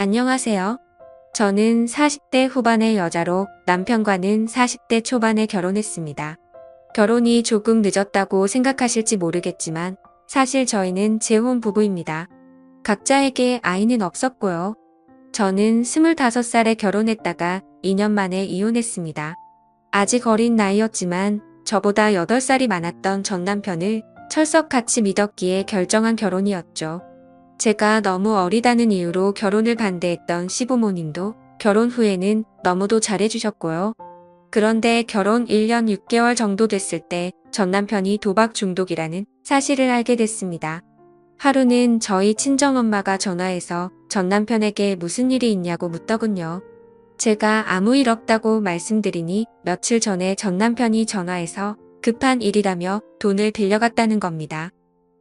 안녕하세요. 저는 40대 후반의 여자로 남편과는 40대 초반에 결혼했습니다. 결혼이 조금 늦었다고 생각하실지 모르겠지만 사실 저희는 재혼 부부입니다. 각자에게 아이는 없었고요. 저는 25살에 결혼했다가 2년 만에 이혼했습니다. 아직 어린 나이였지만 저보다 8살이 많았던 전 남편을 철석같이 믿었기에 결정한 결혼이었죠. 제가 너무 어리다는 이유로 결혼을 반대했던 시부모님도 결혼 후에는 너무도 잘해주셨고요. 그런데 결혼 1년 6개월 정도 됐을 때 전 남편이 도박 중독이라는 사실을 알게 됐습니다. 하루는 저희 친정엄마가 전화해서 전 남편에게 무슨 일이 있냐고 묻더군요. 제가 아무 일 없다고 말씀드리니 며칠 전에 전 남편이 전화해서 급한 일이라며 돈을 빌려갔다는 겁니다.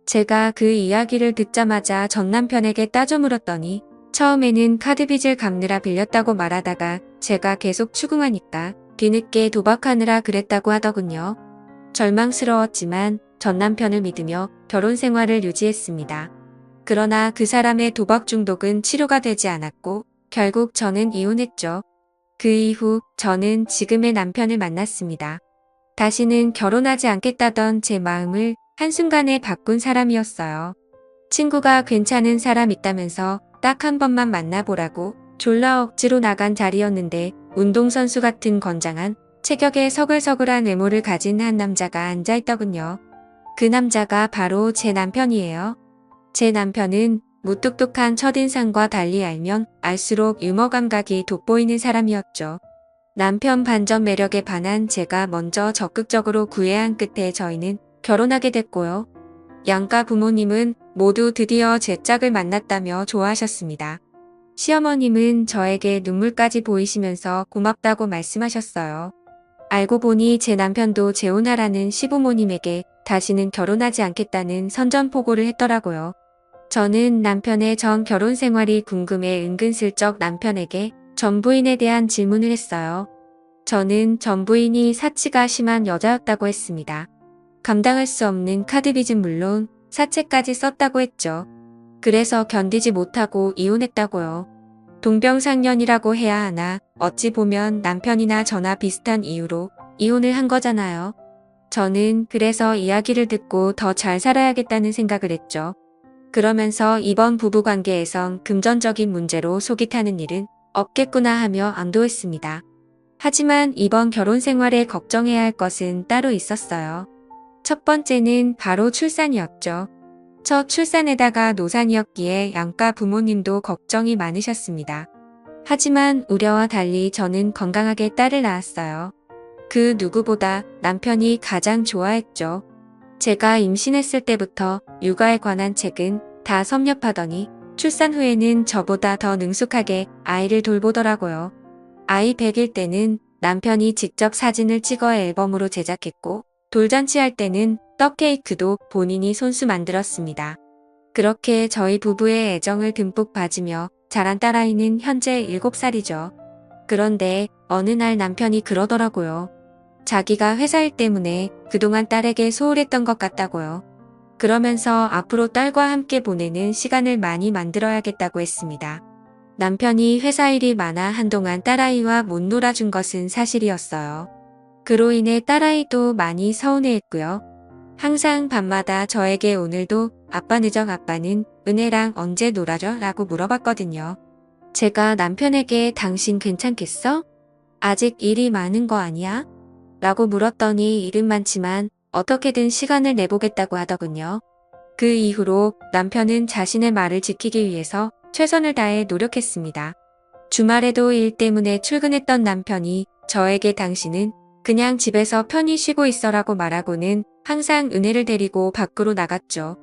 제가 그 이야기를 듣자마자 전 남편에게 따져 물었더니 처음에는 카드빚을 갚느라 빌렸다고 말하다가 제가 계속 추궁하니까 뒤늦게 도박하느라 그랬다고 하더군요. 절망스러웠지만 전 남편을 믿으며 결혼 생활을 유지했습니다. 그러나 그 사람의 도박 중독은 치료가 되지 않았고 결국 저는 이혼했죠. 그 이후 저는 지금의 남편을 만났습니다. 다시는 결혼하지 않겠다던 제 마음을 한순간에 바꾼 사람이었어요. 친구가 괜찮은 사람 있다면서 딱 한 번만 만나보라고 졸라 억지로 나간 자리였는데 운동선수 같은 건장한 체격에 서글서글한 외모를 가진 한 남자가 앉아있더군요. 그 남자가 바로 제 남편이에요. 제 남편은 무뚝뚝한 첫인상과 달리 알면 알수록 유머 감각이 돋보이는 사람이었죠. 남편 반전 매력에 반한 제가 먼저 적극적으로 구애한 끝에 저희는 결혼하게 됐고요. 양가 부모님은 모두 드디어 제 짝을 만났다며 좋아하셨습니다. 시어머님은 저에게 눈물까지 보이시면서 고맙다고 말씀하셨어요. 알고 보니 제 남편도 재혼하라는 시부모님에게 다시는 결혼하지 않겠다는 선전포고를 했더라고요. 저는 남편의 전 결혼 생활이 궁금해 은근슬쩍 남편에게 전 부인에 대한 질문을 했어요. 저는 전 부인이 사치가 심한 여자였다고 했습니다. 감당할 수 없는 카드빚은 물론 사채까지 썼다고 했죠. 그래서 견디지 못하고 이혼했다고요. 동병상련이라고 해야 하나 어찌 보면 남편이나 저나 비슷한 이유로 이혼을 한 거잖아요. 저는 그래서 이야기를 듣고 더 잘 살아야겠다는 생각을 했죠. 그러면서 이번 부부관계에선 금전적인 문제로 속이 타는 일은 없겠구나 하며 안도했습니다. 하지만 이번 결혼 생활에 걱정해야 할 것은 따로 있었어요. 첫 번째는 바로 출산이었죠. 첫 출산에다가 노산이었기에 양가 부모님도 걱정이 많으셨습니다. 하지만 우려와 달리 저는 건강하게 딸을 낳았어요. 그 누구보다 남편이 가장 좋아했죠. 제가 임신했을 때부터 육아에 관한 책은 다 섭렵하더니 출산 후에는 저보다 더 능숙하게 아이를 돌보더라고요. 아이 100일 때는 남편이 직접 사진을 찍어 앨범으로 제작했고 돌잔치할 때는 떡 케이크도 본인이 손수 만들었습니다. 그렇게 저희 부부의 애정을 듬뿍 받으며 자란 딸아이는 현재 7살이죠. 그런데 어느 날 남편이 그러더라고요. 자기가 회사 일 때문에 그동안 딸에게 소홀했던 것 같다고요. 그러면서 앞으로 딸과 함께 보내는 시간을 많이 만들어야겠다고 했습니다. 남편이 회사 일이 많아 한동안 딸아이와 못 놀아준 것은 사실이었어요. 그로 인해 딸아이도 많이 서운해했고요. 항상 밤마다 저에게 오늘도 아빠 늦어 아빠는 은혜랑 언제 놀아줘? 라고 물어봤거든요. 제가 남편에게 당신 괜찮겠어? 아직 일이 많은 거 아니야? 라고 물었더니 일은 많지만 어떻게든 시간을 내보겠다고 하더군요. 그 이후로 남편은 자신의 말을 지키기 위해서 최선을 다해 노력했습니다. 주말에도 일 때문에 출근했던 남편이 저에게 당신은 그냥 집에서 편히 쉬고 있어라고 말하고는 항상 은혜를 데리고 밖으로 나갔죠.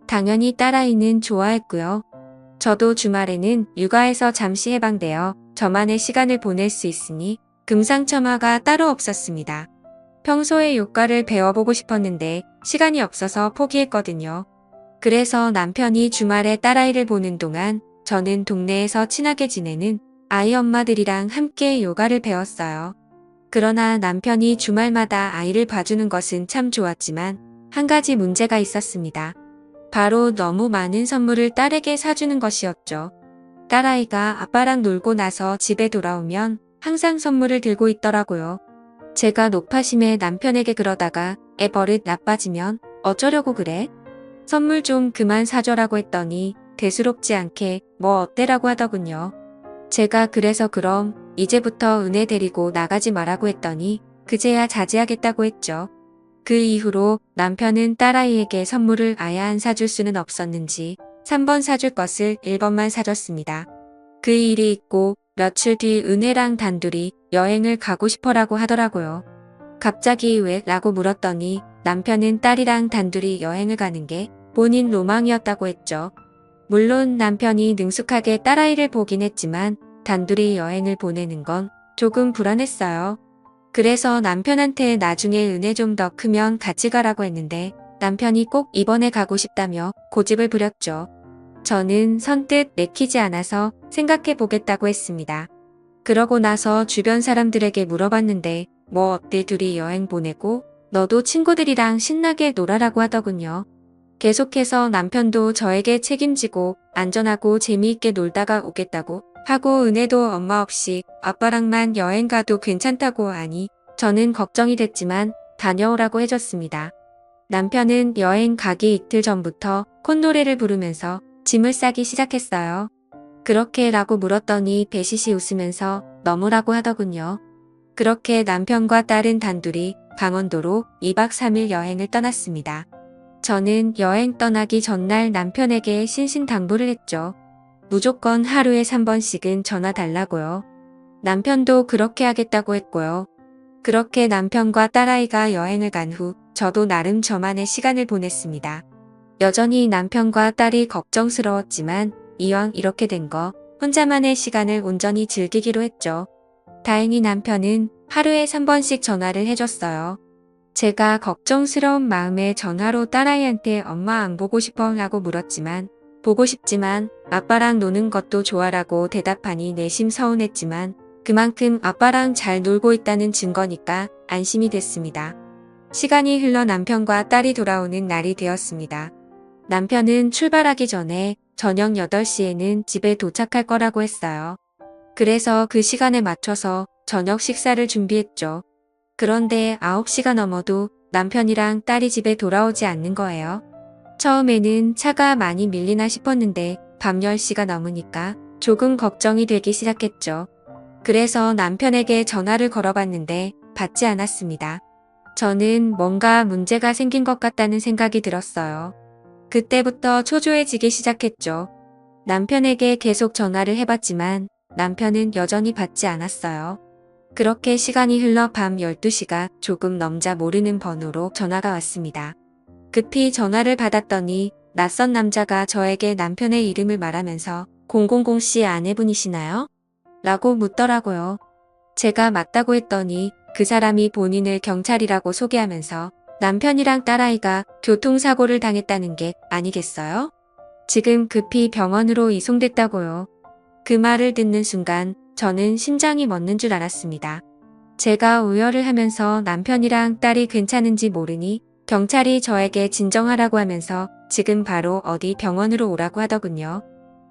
당연히 딸아이는 좋아했고요. 저도 주말에는 육아에서 잠시 해방되어 저만의 시간을 보낼 수 있으니 금상첨화가 따로 없었습니다. 평소에 요가를 배워보고 싶었는데 시간이 없어서 포기했거든요. 그래서 남편이 주말에 딸아이를 보는 동안 저는 동네에서 친하게 지내는 아이 엄마들이랑 함께 요가를 배웠어요. 그러나 남편이 주말마다 아이를 봐주는 것은 참 좋았지만 한 가지 문제가 있었습니다. 바로 너무 많은 선물을 딸에게 사주는 것이었죠. 딸아이가 아빠랑 놀고 나서 집에 돌아오면 항상 선물을 들고 있더라고요. 제가 노파심에 남편에게 그러다가 애 버릇 나빠지면 어쩌려고 그래? 선물 좀 그만 사줘라고 했더니 대수롭지 않게 뭐 어때라고 하더군요. 제가 그래서 그럼 이제부터 은혜 데리고 나가지 말라고 했더니 그제야 자제하겠다고 했죠. 그 이후로 남편은 딸아이에게 선물을 아예 안 사줄 수는 없었는지 3번 사줄 것을 1번만 사줬습니다. 그 일이 있고 며칠 뒤 은혜랑 단둘이 여행을 가고 싶어라고 하더라고요. 갑자기 왜? 라고 물었더니 남편은 딸이랑 단둘이 여행을 가는 게 본인 로망이었다고 했죠. 물론 남편이 능숙하게 딸아이를 보긴 했지만 단둘이 여행을 보내는 건 조금 불안했어요. 그래서 남편한테 나중에 은혜 좀 더 크면 같이 가라고 했는데 남편이 꼭 이번에 가고 싶다며 고집을 부렸죠. 저는 선뜻 내키지 않아서 생각해 보겠다고 했습니다. 그러고 나서 주변 사람들에게 물어봤는데 뭐 어때 둘이 여행 보내고 너도 친구들이랑 신나게 놀아라고 하더군요. 계속해서 남편도 저에게 책임지고 안전하고 재미있게 놀다가 오겠다고 하고 은혜도 엄마 없이 아빠랑만 여행 가도 괜찮다고 하니 저는 걱정이 됐지만 다녀오라고 해줬습니다. 남편은 여행 가기 이틀 전부터 콧노래를 부르면서 짐을 싸기 시작했어요. 그렇게 라고 물었더니 배시시 웃으면서 너무라고 하더군요. 그렇게 남편과 딸은 단둘이 강원도로 2박 3일 여행을 떠났습니다. 저는 여행 떠나기 전날 남편에게 신신당부를 했죠. 무조건 하루에 3번씩은 전화 달라고요. 남편도 그렇게 하겠다고 했고요. 그렇게 남편과 딸아이가 여행을 간 후 저도 나름 저만의 시간을 보냈습니다. 여전히 남편과 딸이 걱정스러웠지만 이왕 이렇게 된 거 혼자만의 시간을 온전히 즐기기로 했죠. 다행히 남편은 하루에 3번씩 전화를 해줬어요. 제가 걱정스러운 마음에 전화로 딸아이한테 엄마 안 보고 싶어 라고 물었지만 보고 싶지만 아빠랑 노는 것도 좋아라고 대답하니 내심 서운했지만 그만큼 아빠랑 잘 놀고 있다는 증거니까 안심이 됐습니다. 시간이 흘러 남편과 딸이 돌아오는 날이 되었습니다. 남편은 출발하기 전에 저녁 8시에는 집에 도착할 거라고 했어요. 그래서 그 시간에 맞춰서 저녁 식사를 준비했죠. 그런데 9시가 넘어도 남편이랑 딸이 집에 돌아오지 않는 거예요. 처음에는 차가 많이 밀리나 싶었는데 밤 10시가 넘으니까 조금 걱정이 되기 시작했죠. 그래서 남편에게 전화를 걸어봤는데 받지 않았습니다. 저는 뭔가 문제가 생긴 것 같다는 생각이 들었어요. 그때부터 초조해지기 시작했죠. 남편에게 계속 전화를 해봤지만 남편은 여전히 받지 않았어요. 그렇게 시간이 흘러 밤 12시가 조금 넘자 모르는 번호로 전화가 왔습니다. 급히 전화를 받았더니 낯선 남자가 저에게 남편의 이름을 말하면서 000씨 아내분이시나요? 라고 묻더라고요. 제가 맞다고 했더니 그 사람이 본인을 경찰이라고 소개하면서 남편이랑 딸아이가 교통사고를 당했다는 게 아니겠어요? 지금 급히 병원으로 이송됐다고요. 그 말을 듣는 순간 저는 심장이 멎는 줄 알았습니다. 제가 우열을 하면서 남편이랑 딸이 괜찮은지 모르니 경찰이 저에게 진정하라고 하면서 지금 바로 어디 병원으로 오라고 하더군요.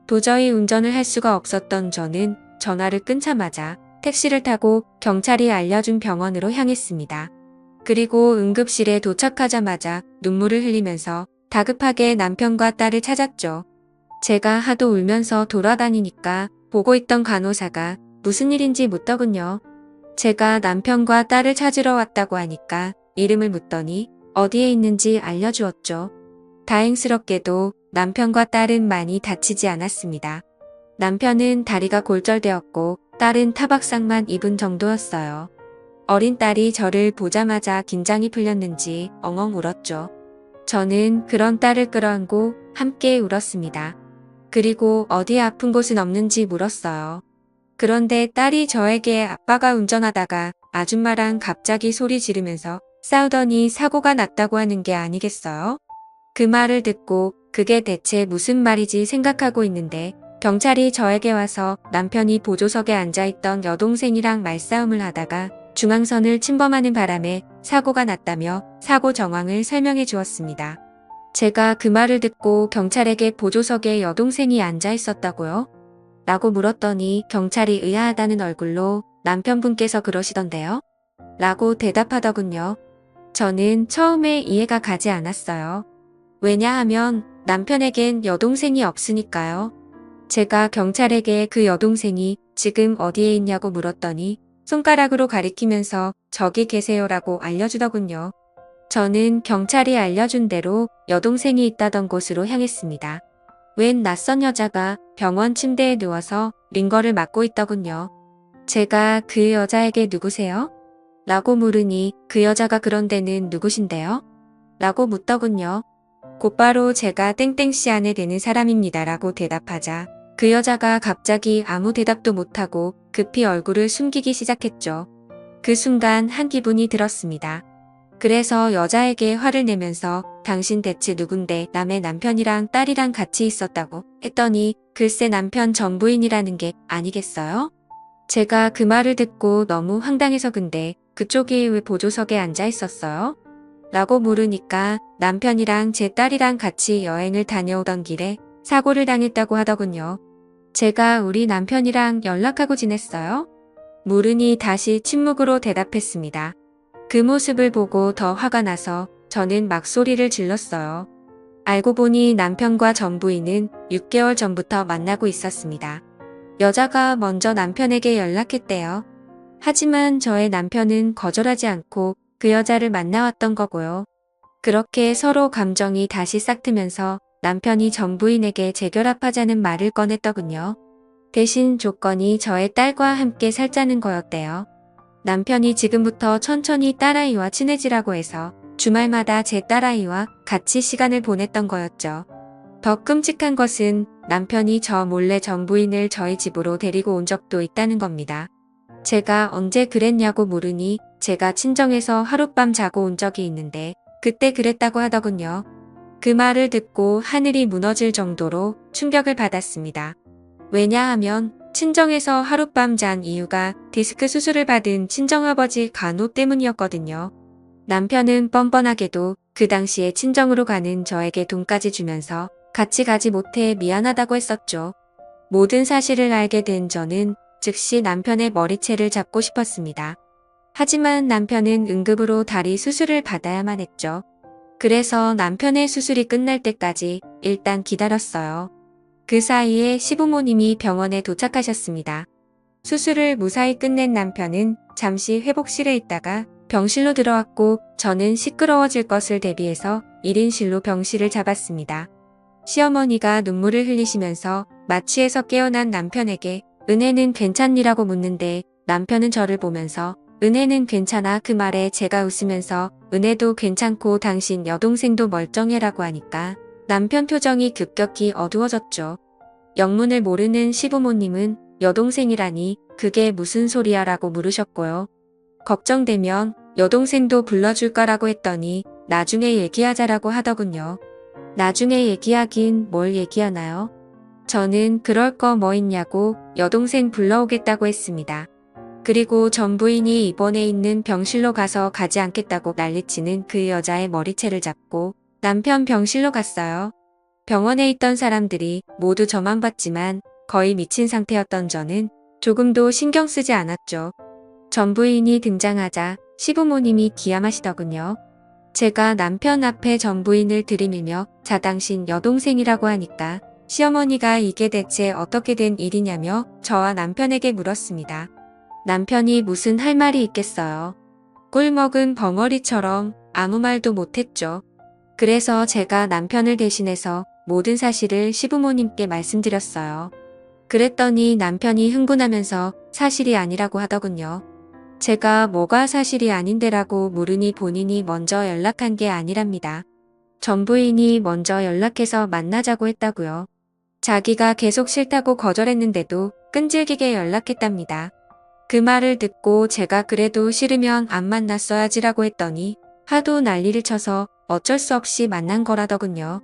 도저히 운전을 할 수가 없었던 저는 전화를 끊자마자 택시를 타고 경찰이 알려준 병원으로 향했습니다. 그리고 응급실에 도착하자마자 눈물을 흘리면서 다급하게 남편과 딸을 찾았죠. 제가 하도 울면서 돌아다니니까 보고 있던 간호사가 무슨 일인지 묻더군요. 제가 남편과 딸을 찾으러 왔다고 하니까 이름을 묻더니 어디에 있는지 알려주었죠. 다행스럽게도 남편과 딸은 많이 다치지 않았습니다. 남편은 다리가 골절되었고 딸은 타박상만 입은 정도였어요. 어린 딸이 저를 보자마자 긴장이 풀렸는지 엉엉 울었죠. 저는 그런 딸을 끌어안고 함께 울었습니다. 그리고 어디 아픈 곳은 없는지 물었어요. 그런데 딸이 저에게 아빠가 운전하다가 아줌마랑 갑자기 소리 지르면서 싸우더니 사고가 났다고 하는 게 아니겠어요? 그 말을 듣고 그게 대체 무슨 말이지 생각하고 있는데 경찰이 저에게 와서 남편이 보조석에 앉아있던 여동생이랑 말싸움을 하다가 중앙선을 침범하는 바람에 사고가 났다며 사고 정황을 설명해 주었습니다. 제가 그 말을 듣고 경찰에게 보조석에 여동생이 앉아 있었다고요? 라고 물었더니 경찰이 의아하다는 얼굴로 남편분께서 그러시던데요? 라고 대답하더군요. 저는 처음에 이해가 가지 않았어요. 왜냐하면 남편에겐 여동생이 없으니까요. 제가 경찰에게 그 여동생이 지금 어디에 있냐고 물었더니 손가락으로 가리키면서 저기 계세요라고 알려주더군요. 저는 경찰이 알려준 대로 여동생이 있다던 곳으로 향했습니다. 웬 낯선 여자가 병원 침대에 누워서 링거를 맞고 있더군요. 제가 그 여자에게 누구세요? 라고 물으니 그 여자가 그런데는 누구신데요? 라고 묻더군요. 곧바로 제가 땡땡씨 안에 되는 사람입니다 라고 대답하자 그 여자가 갑자기 아무 대답도 못하고 급히 얼굴을 숨기기 시작했죠. 그 순간 한 기분이 들었습니다. 그래서 여자에게 화를 내면서 당신 대체 누군데 남의 남편이랑 딸이랑 같이 있었다고 했더니 글쎄 남편 전 부인이라는 게 아니겠어요? 제가 그 말을 듣고 너무 황당해서 근데 그쪽이 왜 보조석에 앉아 있었어요? 라고 물으니까 남편이랑 제 딸이랑 같이 여행을 다녀오던 길에 사고를 당했다고 하더군요. 제가 우리 남편이랑 연락하고 지냈어요? 물으니 다시 침묵으로 대답했습니다. 그 모습을 보고 더 화가 나서 저는 막 소리를 질렀어요. 알고 보니 남편과 전 부인은 6개월 전부터 만나고 있었습니다. 여자가 먼저 남편에게 연락했대요. 하지만 저의 남편은 거절하지 않고 그 여자를 만나왔던 거고요. 그렇게 서로 감정이 다시 싹트면서 남편이 전 부인에게 재결합하자는 말을 꺼냈더군요. 대신 조건이 저의 딸과 함께 살자는 거였대요. 남편이 지금부터 천천히 딸아이와 친해지라고 해서 주말마다 제 딸아이와 같이 시간을 보냈던 거였죠. 더 끔찍한 것은 남편이 저 몰래 전 부인을 저희 집으로 데리고 온 적도 있다는 겁니다. 제가 언제 그랬냐고 물으니 제가 친정에서 하룻밤 자고 온 적이 있는데 그때 그랬다고 하더군요. 그 말을 듣고 하늘이 무너질 정도로 충격을 받았습니다. 왜냐하면 친정에서 하룻밤 잔 이유가 디스크 수술을 받은 친정아버지 간호 때문이었거든요. 남편은 뻔뻔하게도 그 당시에 친정으로 가는 저에게 돈까지 주면서 같이 가지 못해 미안하다고 했었죠. 모든 사실을 알게 된 저는 즉시 남편의 머리채를 잡고 싶었습니다. 하지만 남편은 응급으로 다리 수술을 받아야만 했죠. 그래서 남편의 수술이 끝날 때까지 일단 기다렸어요. 그 사이에 시부모님이 병원에 도착하셨습니다. 수술을 무사히 끝낸 남편은 잠시 회복실에 있다가 병실로 들어왔고 저는 시끄러워질 것을 대비해서 1인실로 병실을 잡았습니다. 시어머니가 눈물을 흘리시면서 마취에서 깨어난 남편에게 은혜는 괜찮니라고 묻는데 남편은 저를 보면서 은혜는 괜찮아 그 말에 제가 웃으면서 은혜도 괜찮고 당신 여동생도 멀쩡해라고 하니까 남편 표정이 급격히 어두워졌죠. 영문을 모르는 시부모님은 여동생이라니 그게 무슨 소리야 라고 물으셨고요. 걱정되면 여동생도 불러줄 거라고 했더니 나중에 얘기하자라고 하더군요. 나중에 얘기하긴 뭘 얘기하나요? 저는 그럴 거 뭐 있냐고 여동생 불러오겠다고 했습니다. 그리고 전 부인이 입원해 있는 병실로 가서 가지 않겠다고 난리치는 그 여자의 머리채를 잡고 남편 병실로 갔어요. 병원에 있던 사람들이 모두 저만 봤지만 거의 미친 상태였던 저는 조금도 신경 쓰지 않았죠. 전 부인이 등장하자 시부모님이 기함하시더군요. 제가 남편 앞에 전 부인을 들이밀며 자 당신 여동생이라고 하니까 시어머니가 이게 대체 어떻게 된 일이냐며 저와 남편에게 물었습니다. 남편이 무슨 할 말이 있겠어요. 꿀먹은 벙어리처럼 아무 말도 못했죠. 그래서 제가 남편을 대신해서 모든 사실을 시부모님께 말씀드렸어요. 그랬더니 남편이 흥분하면서 사실이 아니라고 하더군요. 제가 뭐가 사실이 아닌데라고 물으니 본인이 먼저 연락한 게 아니랍니다. 전 부인이 먼저 연락해서 만나자고 했다고요. 자기가 계속 싫다고 거절했는데도 끈질기게 연락했답니다. 그 말을 듣고 제가 그래도 싫으면 안 만났어야지라고 했더니 하도 난리를 쳐서 어쩔 수 없이 만난 거라더군요.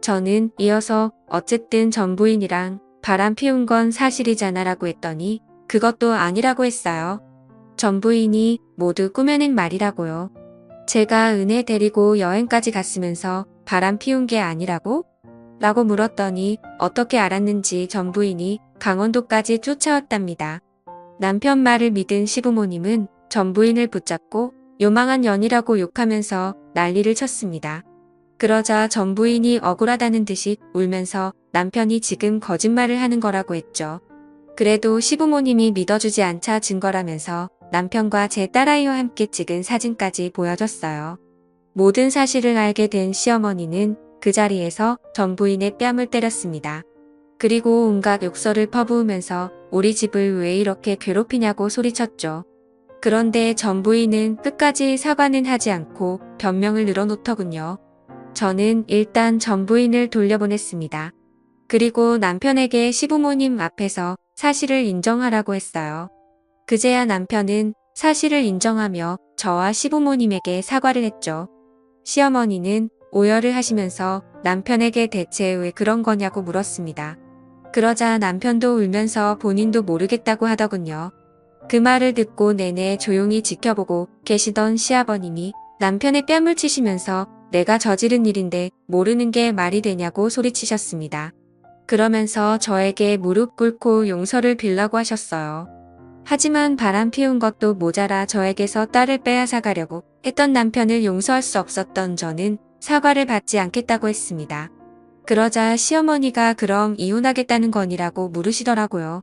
저는 이어서 어쨌든 전 부인이랑 바람 피운 건 사실이잖아라고 했더니 그것도 아니라고 했어요. 전 부인이 모두 꾸며낸 말이라고요. 제가 은혜 데리고 여행까지 갔으면서 바람 피운 게 아니라고? 라고 물었더니 어떻게 알았는지 전 부인이 강원도까지 쫓아왔답니다. 남편 말을 믿은 시부모님은 전 부인을 붙잡고 요망한 년이라고 욕하면서 난리를 쳤습니다. 그러자 전 부인이 억울하다는 듯이 울면서 남편이 지금 거짓말을 하는 거라고 했죠. 그래도 시부모님이 믿어주지 않자 증거라면서 남편과 제 딸아이와 함께 찍은 사진까지 보여줬어요. 모든 사실을 알게 된 시어머니는 그 자리에서 전 부인의 뺨을 때렸습니다. 그리고 온갖 욕설을 퍼부으면서 우리 집을 왜 이렇게 괴롭히냐고 소리쳤죠. 그런데 전 부인은 끝까지 사과는 하지 않고 변명을 늘어놓더군요. 저는 일단 전 부인을 돌려보냈습니다. 그리고 남편에게 시부모님 앞에서 사실을 인정하라고 했어요. 그제야 남편은 사실을 인정하며 저와 시부모님에게 사과를 했죠. 시어머니는 오열을 하시면서 남편에게 대체 왜 그런 거냐고 물었습니다. 그러자 남편도 울면서 본인도 모르겠다고 하더군요. 그 말을 듣고 내내 조용히 지켜보고 계시던 시아버님이 남편의 뺨을 치시면서 내가 저지른 일인데 모르는 게 말이 되냐고 소리치셨습니다. 그러면서 저에게 무릎 꿇고 용서를 빌라고 하셨어요. 하지만 바람 피운 것도 모자라 저에게서 딸을 빼앗아 가려고 했던 남편을 용서할 수 없었던 저는 사과를 받지 않겠다고 했습니다. 그러자 시어머니가 그럼 이혼하겠다는 거니라고 물으시더라고요.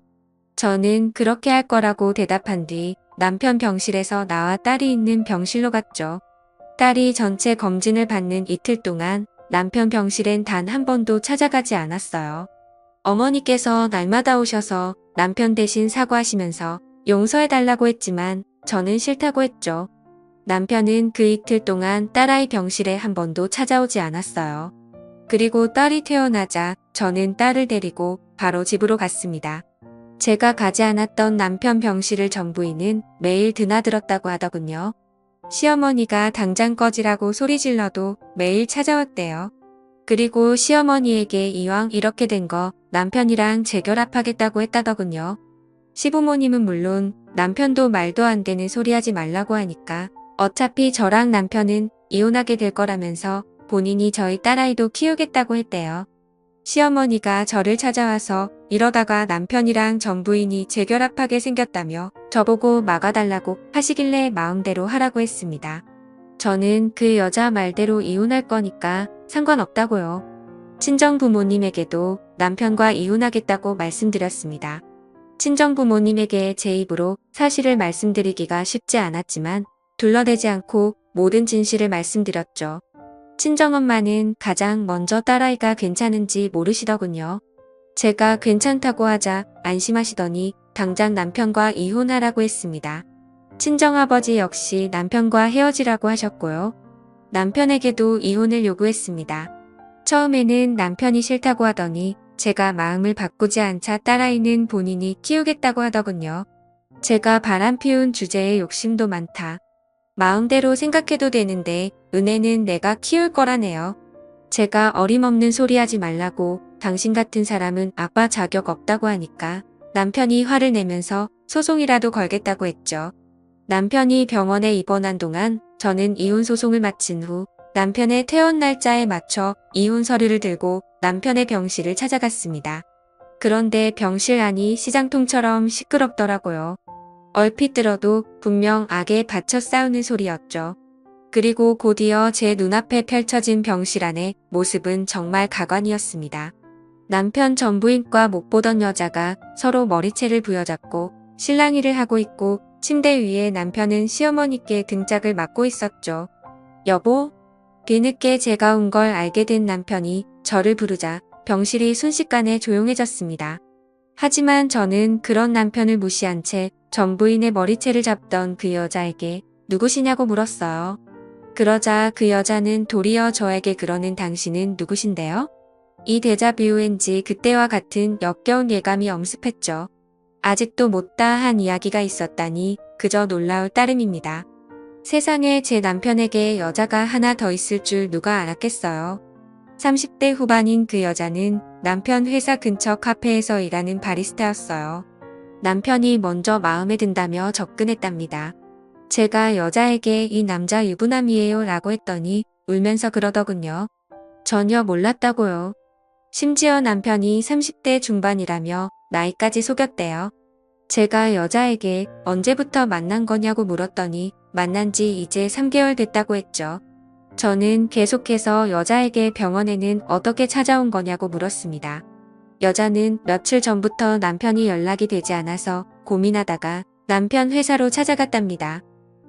저는 그렇게 할 거라고 대답한 뒤 남편 병실에서 나와 딸이 있는 병실로 갔죠. 딸이 전체 검진을 받는 이틀 동안 남편 병실엔 단 한 번도 찾아가지 않았어요. 어머니께서 날마다 오셔서 남편 대신 사과하시면서 용서해달라고 했지만 저는 싫다고 했죠. 남편은 그 이틀 동안 딸아이 병실에 한 번도 찾아오지 않았어요. 그리고 딸이 태어나자 저는 딸을 데리고 바로 집으로 갔습니다. 제가 가지 않았던 남편 병실을 전 부인은 매일 드나들었다고 하더군요. 시어머니가 당장 꺼지라고 소리 질러도 매일 찾아왔대요. 그리고 시어머니에게 이왕 이렇게 된 거 남편이랑 재결합하겠다고 했다더군요. 시부모님은 물론 남편도 말도 안 되는 소리 하지 말라고 하니까 어차피 저랑 남편은 이혼하게 될 거라면서 본인이 저희 딸아이도 키우겠다고 했대요. 시어머니가 저를 찾아와서 이러다가 남편이랑 전 부인이 재결합하게 생겼다며 저보고 막아달라고 하시길래 마음대로 하라고 했습니다. 저는 그 여자 말대로 이혼할 거니까 상관없다고요. 친정 부모님에게도 남편과 이혼하겠다고 말씀드렸습니다. 친정 부모님에게 제 입으로 사실을 말씀드리기가 쉽지 않았지만 둘러대지 않고 모든 진실을 말씀드렸죠. 친정엄마는 가장 먼저 딸아이가 괜찮은지 모르시더군요. 제가 괜찮다고 하자 안심하시더니 당장 남편과 이혼하라고 했습니다. 친정아버지 역시 남편과 헤어지라고 하셨고요. 남편에게도 이혼을 요구했습니다. 처음에는 남편이 싫다고 하더니 제가 마음을 바꾸지 않자 딸아이는 본인이 키우겠다고 하더군요. 제가 바람 피운 주제에 욕심도 많다. 마음대로 생각해도 되는데 은혜는 내가 키울 거라네요. 제가 어림없는 소리 하지 말라고 당신 같은 사람은 아빠 자격 없다고 하니까 남편이 화를 내면서 소송이라도 걸겠다고 했죠. 남편이 병원에 입원한 동안 저는 이혼 소송을 마친 후 남편의 퇴원 날짜에 맞춰 이혼 서류를 들고 남편의 병실을 찾아갔습니다. 그런데 병실 안이 시장통처럼 시끄럽더라고요. 얼핏 들어도 분명 악에 받쳐 싸우는 소리였죠. 그리고 곧이어 제 눈앞에 펼쳐진 병실 안의 모습은 정말 가관이었습니다. 남편 전부인과 못 보던 여자가 서로 머리채를 부여잡고 실랑이를 하고 있고 침대 위에 남편은 시어머니께 등짝을 맞고 있었죠. 여보? 뒤늦게 제가 온 걸 알게 된 남편이 저를 부르자 병실이 순식간에 조용해졌습니다. 하지만 저는 그런 남편을 무시한 채 전부인의 머리채를 잡던 그 여자에게 누구시냐고 물었어요. 그러자 그 여자는 도리어 저에게 그러는 당신은 누구신데요? 이 데자뷰 왠지 그때와 같은 역겨운 예감이 엄습했죠. 아직도 못다한 이야기가 있었다니 그저 놀라울 따름입니다. 세상에 제 남편에게 여자가 하나 더 있을 줄 누가 알았겠어요. 30대 후반인 그 여자는 남편 회사 근처 카페에서 일하는 바리스타였어요. 남편이 먼저 마음에 든다며 접근했답니다. 제가 여자에게 이 남자 유부남이에요 라고 했더니 울면서 그러더군요. 전혀 몰랐다고요. 심지어 남편이 30대 중반이라며 나이까지 속였대요. 제가 여자에게 언제부터 만난 거냐고 물었더니 만난 지 이제 3개월 됐다고 했죠. 저는 계속해서 여자에게 병원에는 어떻게 찾아온 거냐고 물었습니다. 여자는 며칠 전부터 남편이 연락이 되지 않아서 고민하다가 남편 회사로 찾아갔답니다.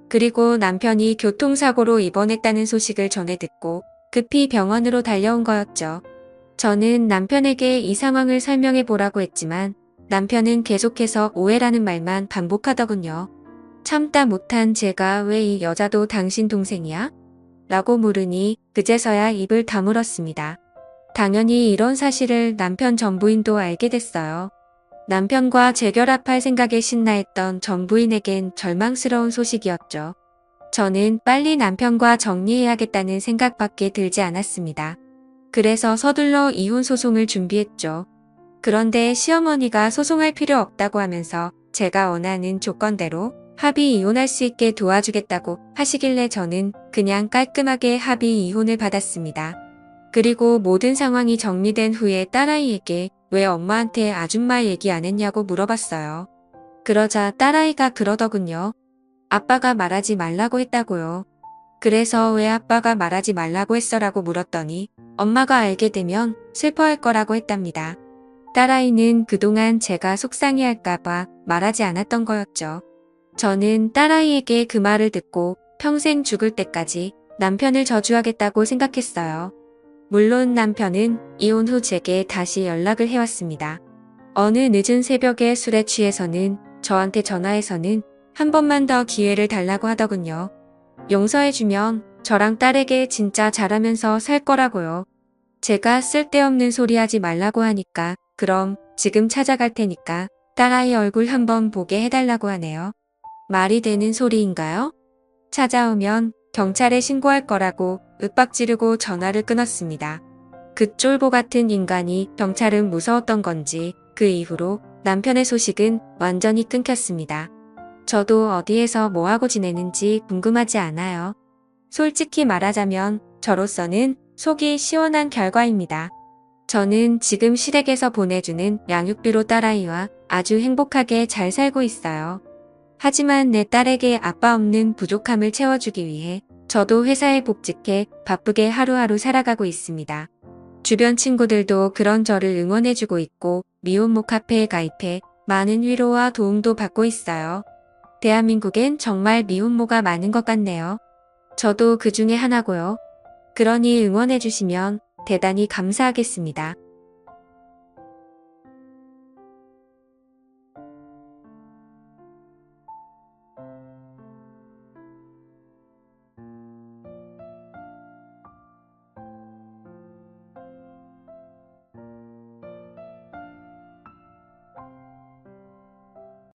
그리고 남편이 교통사고로 입원했다는 소식을 전해 듣고 급히 병원으로 달려온 거였죠. 저는 남편에게 이 상황을 설명해 보라고 했지만 남편은 계속해서 오해라는 말만 반복하더군요. 참다 못한 제가 왜 이 여자도 당신 동생이야? 라고 물으니 그제서야 입을 다물었습니다. 당연히 이런 사실을 남편 전 부인도 알게 됐어요. 남편과 재결합할 생각에 신나했던 전 부인에겐 절망스러운 소식이었죠. 저는 빨리 남편과 정리해야겠다는 생각밖에 들지 않았습니다. 그래서 서둘러 이혼 소송을 준비했죠. 그런데 시어머니가 소송할 필요 없다고 하면서 제가 원하는 조건대로 합의 이혼할 수 있게 도와주겠다고 하시길래 저는 그냥 깔끔하게 합의 이혼을 받았습니다. 그리고 모든 상황이 정리된 후에 딸아이에게 왜 엄마한테 아줌마 얘기 안 했냐고 물어봤어요. 그러자 딸아이가 그러더군요. 아빠가 말하지 말라고 했다고요. 그래서 왜 아빠가 말하지 말라고 했어라고 물었더니 엄마가 알게 되면 슬퍼할 거라고 했답니다. 딸아이는 그동안 제가 속상해할까봐 말하지 않았던 거였죠. 저는 딸아이에게 그 말을 듣고 평생 죽을 때까지 남편을 저주하겠다고 생각했어요. 물론 남편은 이혼 후 제게 다시 연락을 해왔습니다. 어느 늦은 새벽에 술에 취해서는 저한테 전화해서는 한 번만 더 기회를 달라고 하더군요. 용서해주면 저랑 딸에게 진짜 잘하면서 살 거라고요. 제가 쓸데없는 소리 하지 말라고 하니까 그럼 지금 찾아갈 테니까 딸아이 얼굴 한번 보게 해달라고 하네요. 말이 되는 소리인가요? 찾아오면 경찰에 신고할 거라고 윽박 지르고 전화를 끊었습니다. 그 쫄보 같은 인간이 경찰은 무서웠던 건지 그 이후로 남편의 소식은 완전히 끊겼습니다. 저도 어디에서 뭐하고 지내는지 궁금하지 않아요. 솔직히 말하자면 저로서는 속이 시원한 결과입니다. 저는 지금 시댁에서 보내주는 양육비로 딸아이와 아주 행복하게 잘 살고 있어요. 하지만 내 딸에게 아빠 없는 부족함을 채워주기 위해 저도 회사에 복직해 바쁘게 하루하루 살아가고 있습니다. 주변 친구들도 그런 저를 응원해주고 있고 미혼모 카페에 가입해 많은 위로와 도움도 받고 있어요. 대한민국엔 정말 미혼모가 많은 것 같네요. 저도 그 중에 하나고요. 그러니 응원해주시면 대단히 감사하겠습니다.